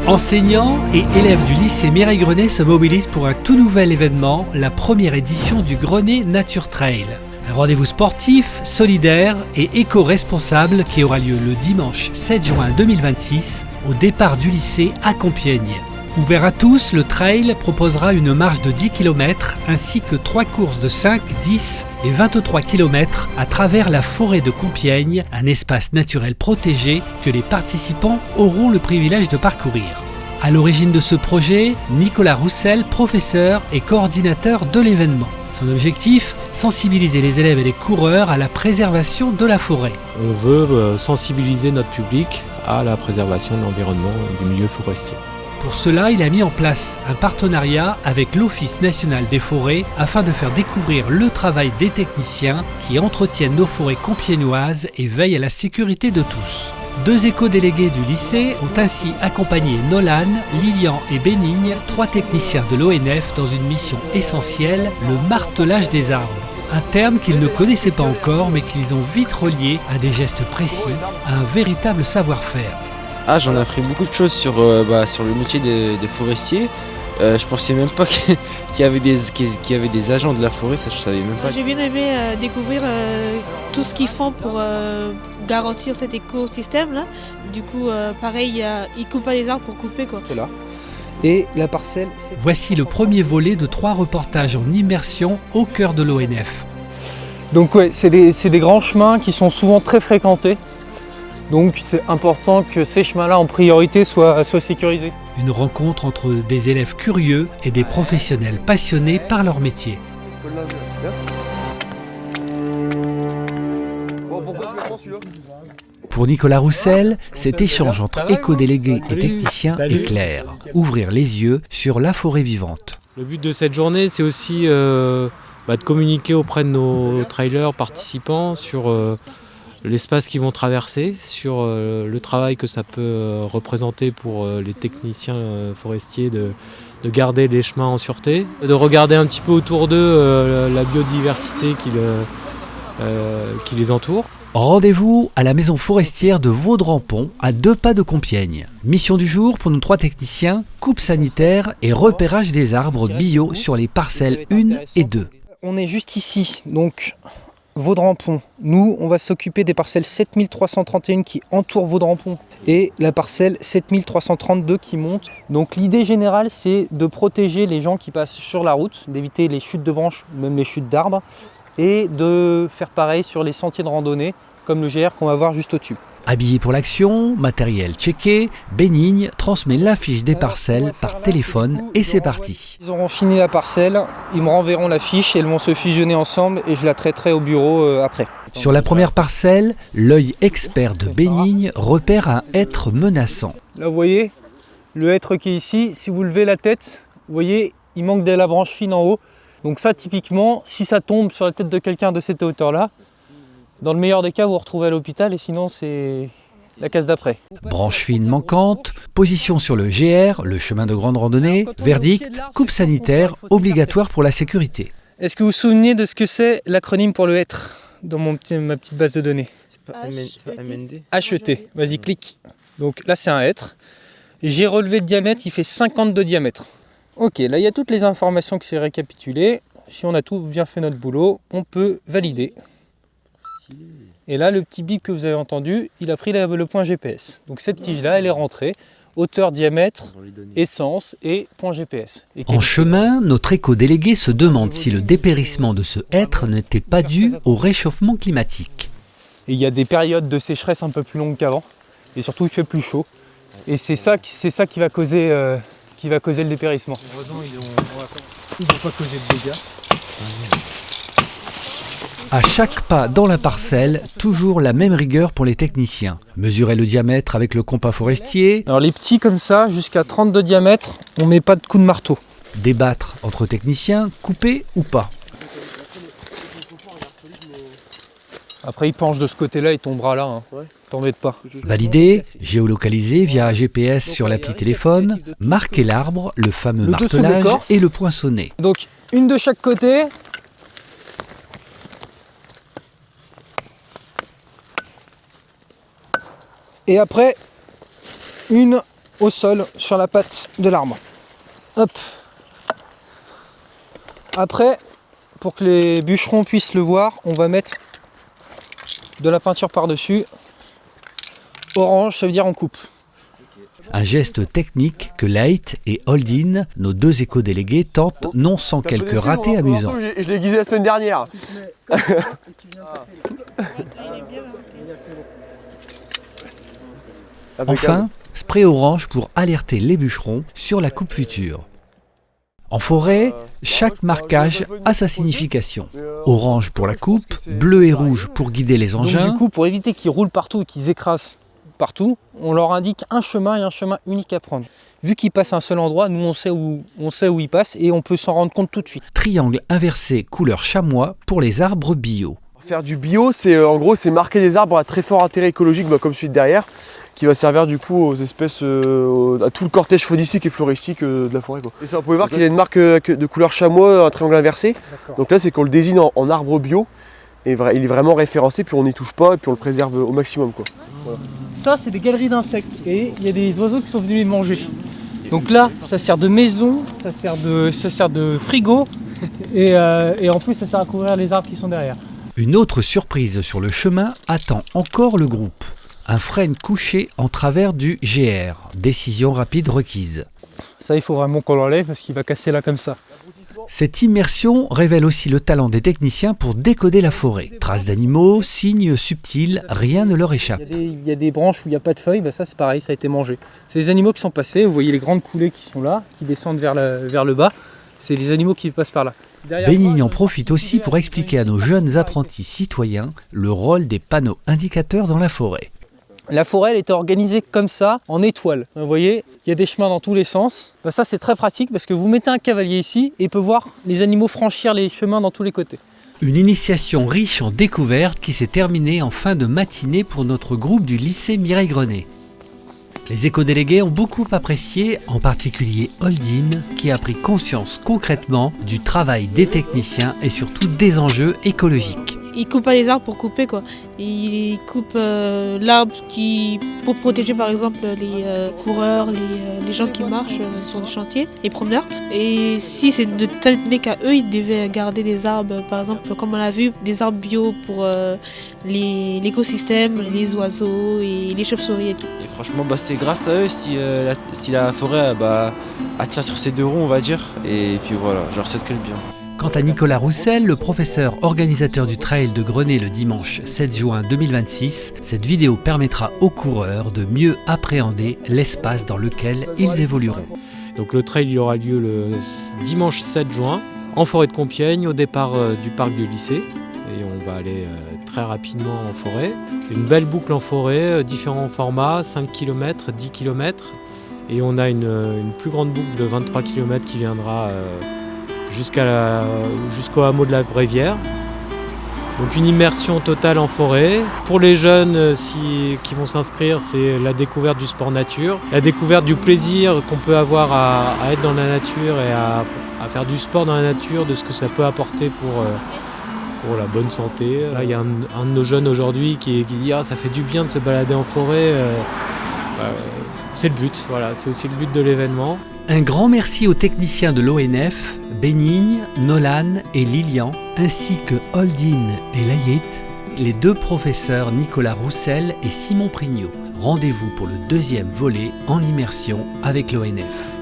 Enseignants et élèves du lycée Mireille Grenet se mobilisent pour un tout nouvel événement, la première édition du Grenet Nature Trail. Un rendez-vous sportif, solidaire et éco-responsable qui aura lieu le dimanche 7 juin 2026 au départ du lycée à Compiègne. Ouvert à tous, le trail proposera une marche de 10 km ainsi que 3 courses de 5, 10 et 23 km à travers la forêt de Compiègne, un espace naturel protégé que les participants auront le privilège de parcourir. À l'origine de ce projet, Nicolas Roussel, professeur et coordinateur de l'événement. Son objectif, sensibiliser les élèves et les coureurs à la préservation de la forêt. On veut sensibiliser notre public à la préservation de l'environnement et du milieu forestier. Pour cela, il a mis en place un partenariat avec l'Office national des forêts afin de faire découvrir le travail des techniciens qui entretiennent nos forêts compiègnoises et veillent à la sécurité de tous. 2 éco-délégués du lycée ont ainsi accompagné Nolan, Lilian et Bénigne, 3 techniciens de l'ONF dans une mission essentielle, le martelage des arbres. Un terme qu'ils ne connaissaient pas encore mais qu'ils ont vite relié à des gestes précis, à un véritable savoir-faire. Ah, j'en ai appris beaucoup de choses sur le métier des forestiers. Je pensais même pas qu'il y avait des agents de la forêt, ça je savais même pas. J'ai bien aimé découvrir tout ce qu'ils font pour garantir cet écosystème là. Du coup, pareil, ils coupent pas les arbres pour couper quoi. Là. Et la parcelle. Voici le premier volet de 3 reportages en immersion au cœur de l'ONF. Donc ouais, c'est des grands chemins qui sont souvent très fréquentés. Donc c'est important que ces chemins-là en priorité soient sécurisés. Une rencontre entre des élèves curieux et des professionnels passionnés par leur métier. Pour Nicolas Roussel, cet échange entre éco-délégués et techniciens est clair. Ouvrir les yeux sur la forêt vivante. Le but de cette journée, c'est aussi de communiquer auprès de nos trailers participants sur l'espace qu'ils vont traverser, sur le travail que ça peut représenter pour les techniciens forestiers de garder les chemins en sûreté, de regarder un petit peu autour d'eux la biodiversité qui les entoure. Rendez-vous à la maison forestière de Vaudrempont, à 2 pas de Compiègne. Mission du jour pour nos 3 techniciens, coupe sanitaire et repérage des arbres bio sur les parcelles 1 et 2. On est juste ici, donc Vaudrempont. Nous, on va s'occuper des parcelles 7331 qui entourent Vaudrempont et la parcelle 7332 qui monte. Donc l'idée générale, c'est de protéger les gens qui passent sur la route, d'éviter les chutes de branches, même les chutes d'arbres, et de faire pareil sur les sentiers de randonnée, comme le GR qu'on va voir juste au-dessus. Habillé pour l'action, matériel checké, Bénigne transmet l'affiche des parcelles par téléphone et c'est parti. Ils auront fini la parcelle, ils me renverront la fiche et elles vont se fusionner ensemble et je la traiterai au bureau après. Sur la première parcelle, l'œil expert de Bénigne repère un hêtre menaçant. Là vous voyez, le hêtre qui est ici, si vous levez la tête, vous voyez, il manque de la branche fine en haut. Donc ça typiquement, si ça tombe sur la tête de quelqu'un de cette hauteur-là, dans le meilleur des cas, vous vous retrouvez à l'hôpital et sinon c'est la case d'après. Branche fine manquante, position sur le GR, le chemin de grande randonnée, verdict, coupe sanitaire obligatoire pour la sécurité. Est-ce que vous vous souvenez de ce que c'est l'acronyme pour le hêtre dans ma petite base de données? C'est pas MND. HET, vas-y clique. Donc là c'est un hêtre. J'ai relevé le diamètre, il fait 50 de diamètre. Ok, là il y a toutes les informations qui sont récapitulées. Si on a tout bien fait notre boulot, on peut valider. Et là, le petit bip que vous avez entendu, il a pris le point GPS. Donc cette tige-là, elle est rentrée. Hauteur, diamètre, essence et point GPS. En chemin, notre éco-délégué se demande si le dépérissement de ce hêtre n'était pas dû au réchauffement climatique. Et il y a des périodes de sécheresse un peu plus longues qu'avant. Et surtout, il fait plus chaud. Et c'est ça qui va causer le dépérissement. Heureusement, ils ne vont pas causer de dégâts. À chaque pas dans la parcelle, toujours la même rigueur pour les techniciens. Mesurer le diamètre avec le compas forestier. Alors les petits comme ça, jusqu'à 32 diamètres, on ne met pas de coup de marteau. Débattre entre techniciens, couper ou pas. Après il penche de ce côté-là, il tombera là, hein. T'embête pas. Valider, géolocaliser via GPS sur l'appli téléphone, marquer l'arbre, le fameux martelage et le poinçonner. Donc une de chaque côté. Et après, une au sol sur la patte de l'arbre. Hop. Après, pour que les bûcherons puissent le voir, on va mettre de la peinture par-dessus. Orange, ça veut dire on coupe. Un geste technique que Leit et Holdin, nos deux éco-délégués, tentent non sans quelques ratés amusants. Je l'ai aiguisé la semaine dernière. Enfin, spray orange pour alerter les bûcherons sur la coupe future. En forêt, chaque marquage a sa signification. Orange pour la coupe, bleu et rouge pour guider les engins. Donc, du coup, pour éviter qu'ils roulent partout et qu'ils écrasent partout, on leur indique un chemin et un chemin unique à prendre. Vu qu'ils passent à un seul endroit, nous on sait où ils passent et on peut s'en rendre compte tout de suite. Triangle inversé couleur chamois pour les arbres bio. Faire du bio, c'est en gros c'est marquer des arbres à très fort intérêt écologique, comme celui de derrière, qui va servir du coup aux espèces, à tout le cortège faunique et floristique de la forêt, quoi. Et ça, vous pouvez voir qu'il y a une marque de couleur chamois, un triangle inversé. Donc là c'est qu'on le désigne en arbre bio. Et il est vraiment référencé, puis on n'y touche pas et puis on le préserve au maximum, quoi. Voilà. Ça, c'est des galeries d'insectes et il y a des oiseaux qui sont venus les manger. Donc là, ça sert de maison, ça sert de frigo et en plus, ça sert à couvrir les arbres qui sont derrière. Une autre surprise sur le chemin attend encore le groupe. Un frêne couché en travers du GR. Décision rapide requise. Ça, il faut vraiment qu'on l'enlève parce qu'il va casser là comme ça. Cette immersion révèle aussi le talent des techniciens pour décoder la forêt. Traces d'animaux, signes subtils, rien ne leur échappe. Il y a des branches où il n'y a pas de feuilles, ça c'est pareil, ça a été mangé. C'est les animaux qui sont passés, vous voyez les grandes coulées qui sont là, qui descendent vers le bas. C'est les animaux qui passent par là. Bénigne en profite aussi pour expliquer à nos jeunes apprentis citoyens le rôle des panneaux indicateurs dans la forêt. La forêt elle est organisée comme ça, en étoile. Vous voyez, il y a des chemins dans tous les sens. Ça c'est très pratique parce que vous mettez un cavalier ici et il peut voir les animaux franchir les chemins dans tous les côtés. Une initiation riche en découvertes qui s'est terminée en fin de matinée pour notre groupe du lycée Mireille Grenet. Les éco-délégués ont beaucoup apprécié, en particulier Holdin, qui a pris conscience concrètement du travail des techniciens et surtout des enjeux écologiques. Il coupe pas les arbres pour couper, quoi. Il coupe l'arbre pour protéger par exemple les coureurs, les gens qui marchent sur les chantiers, les promeneurs. Et si c'est ne tenait qu'à eux, ils devaient garder des arbres, par exemple comme on l'a vu, des arbres bio pour l'écosystème, les oiseaux et les chauves-souris et tout. Et franchement c'est grâce à eux si la forêt tient sur ses deux roues, on va dire. Et puis voilà, je leur souhaite que le bien. Quant à Nicolas Roussel, le professeur organisateur du trail de Grenet le dimanche 7 juin 2026, cette vidéo permettra aux coureurs de mieux appréhender l'espace dans lequel ils évolueront. Donc le trail il aura lieu le dimanche 7 juin en forêt de Compiègne au départ du parc du lycée. Et on va aller très rapidement en forêt. Une belle boucle en forêt, différents formats, 5 km, 10 km. Et on a une plus grande boucle de 23 km qui viendra jusqu'au hameau de la Brévière. Donc une immersion totale en forêt. Pour les jeunes qui vont s'inscrire, c'est la découverte du sport nature, la découverte du plaisir qu'on peut avoir à être dans la nature et à faire du sport dans la nature, de ce que ça peut apporter pour la bonne santé. Là, il y a un de nos jeunes aujourd'hui qui dit « ça fait du bien de se balader en forêt ». C'est le but, voilà, c'est aussi le but de l'événement. Un grand merci aux techniciens de l'ONF, Bénigne, Nolan et Lilian, ainsi que Holdin et Leit, les deux professeurs Nicolas Roussel et Simon Prignot. Rendez-vous pour le deuxième volet en immersion avec l'ONF.